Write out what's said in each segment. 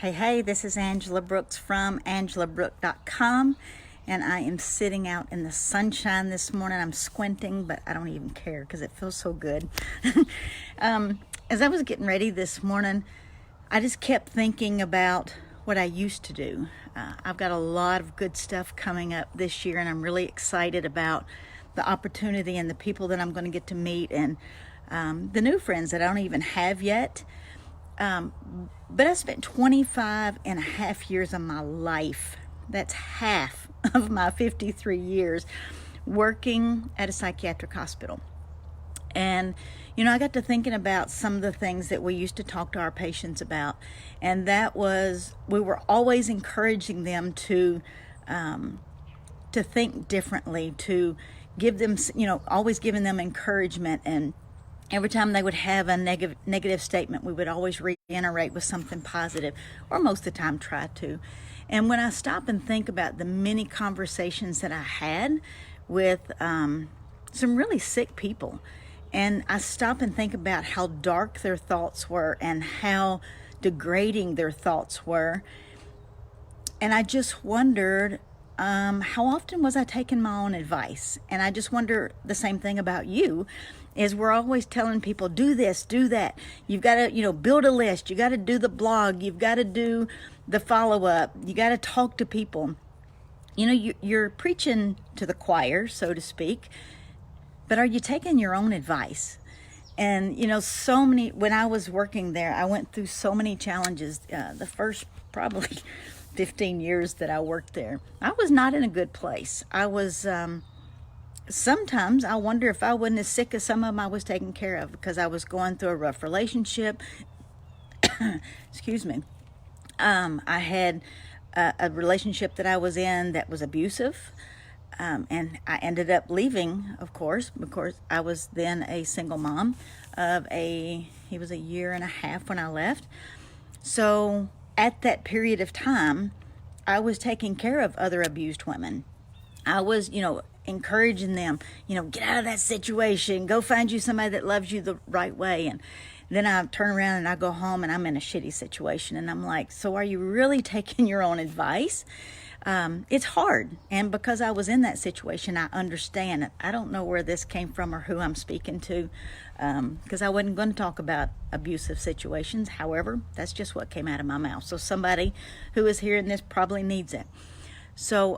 Hey, this is Angela Brooks from angelabrook.com, and I am sitting out in the sunshine this morning. I'm squinting, but I don't even care because it feels so good. As I was getting ready this morning, I just kept thinking about what I used to do. I've got a lot of good stuff coming up this year, and I'm really excited about the opportunity and the people that I'm going to get to meet, and the new friends that I don't even have yet. But I spent 25 and a half years of my life, that's half of my 53 years, working at a psychiatric hospital. And, I got to thinking about some of the things that we used to talk to our patients about. And that was, we were always encouraging them to think differently, to give them, always giving them encouragement. And every time they would have a negative statement, we would always reiterate with something positive, or most of the time try to. And when I stop and think about the many conversations that I had with some really sick people, and I stop and think about how dark their thoughts were and how degrading their thoughts were, and I just wondered, how often was I taking my own advice? And I just wonder the same thing about you, is we're always telling people, do this, do that. You've got to, build a list. You got to do the blog. You've got to do the follow-up. You got to talk to people. You're preaching to the choir, so to speak, but are you taking your own advice? And, so many, when I was working there, I went through so many challenges. The first probably 15 years that I worked there, I was not in a good place. I was, sometimes I wonder if I wasn't as sick as some of them I was taking care of, because I was going through a rough relationship. Excuse me. I had a relationship that I was in that was abusive. And I ended up leaving, of course, because I was then a single mom he was a year and a half when I left. So at that period of time, I was taking care of other abused women. I was, encouraging them, get out of that situation, go find you somebody that loves you the right way. And then I turn around and I go home and I'm in a shitty situation. And I'm like, so are you really taking your own advice? It's hard. And because I was in that situation, I understand. I don't know where this came from or who I'm speaking to, because I wasn't going to talk about abusive situations. However, that's just what came out of my mouth. So somebody who is hearing this probably needs it. So,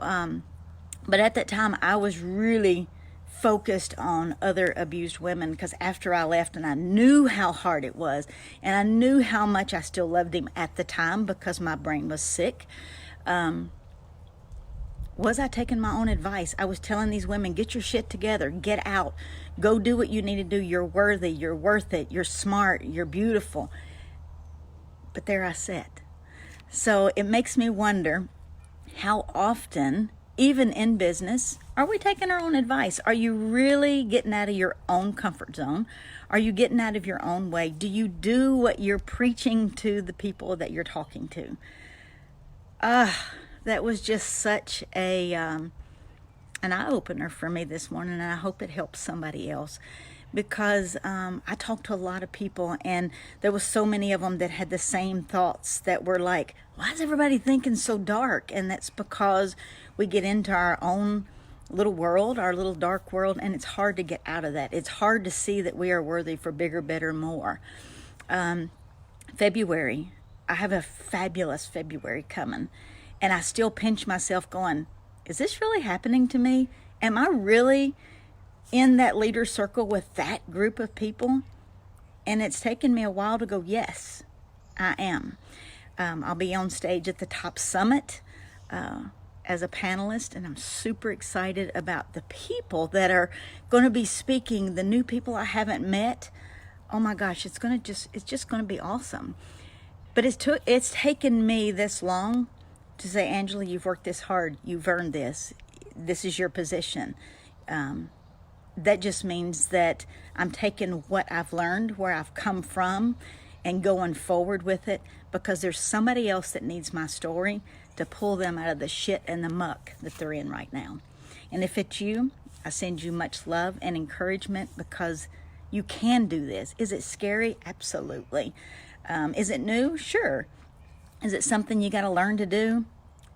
but at that time, I was really focused on other abused women, because after I left, and I knew how hard it was, and I knew how much I still loved him at the time because my brain was sick. Was I taking my own advice? I was telling these women, get your shit together, get out, go do what you need to do. You're worthy, you're worth it, you're smart, you're beautiful. But there I sat. So it makes me wonder, how often, even in business, are we taking our own advice? Are you really getting out of your own comfort zone? Are you getting out of your own way? Do you do what you're preaching to the people that you're talking to? That was just such an eye-opener for me this morning, and I hope it helps somebody else, because I talked to a lot of people, and there was so many of them that had the same thoughts, that were like, why is everybody thinking so dark? And that's because we get into our own little world, our little dark world, and it's hard to get out of that. It's hard to see that we are worthy for bigger, better, more. February, I have a fabulous February coming. And I still pinch myself going, is this really happening to me? Am I really in that leader circle with that group of people? And it's taken me a while to go, yes, I am. I'll be on stage at the Top Summit as a panelist, and I'm super excited about the people that are going to be speaking, the new people I haven't met. Oh my gosh, it's just going to be awesome. But it's taken me this long to say, Angela, you've worked this hard. You've earned this. This is your position. That just means that I'm taking what I've learned, where I've come from, and going forward with it, because there's somebody else that needs my story to pull them out of the shit and the muck that they're in right now. And if it's you, I send you much love and encouragement, because you can do this. Is it scary? Absolutely. Is it new? Sure. Is it something you got to learn to do?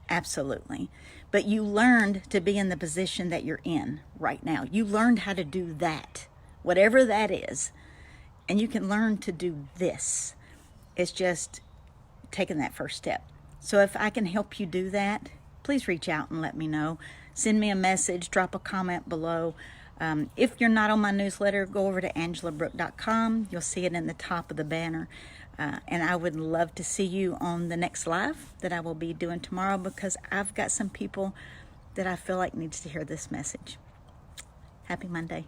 Absolutely. But you learned to be in the position that you're in right now. You learned how to do that, whatever that is. And you can learn to do this. It's just taking that first step. So if I can help you do that, please reach out and let me know. Send me a message, drop a comment below. If you're not on my newsletter, go over to angelabrooke.com. You'll see it in the top of the banner. And I would love to see you on the next live that I will be doing tomorrow, because I've got some people that I feel like needs to hear this message. Happy Monday.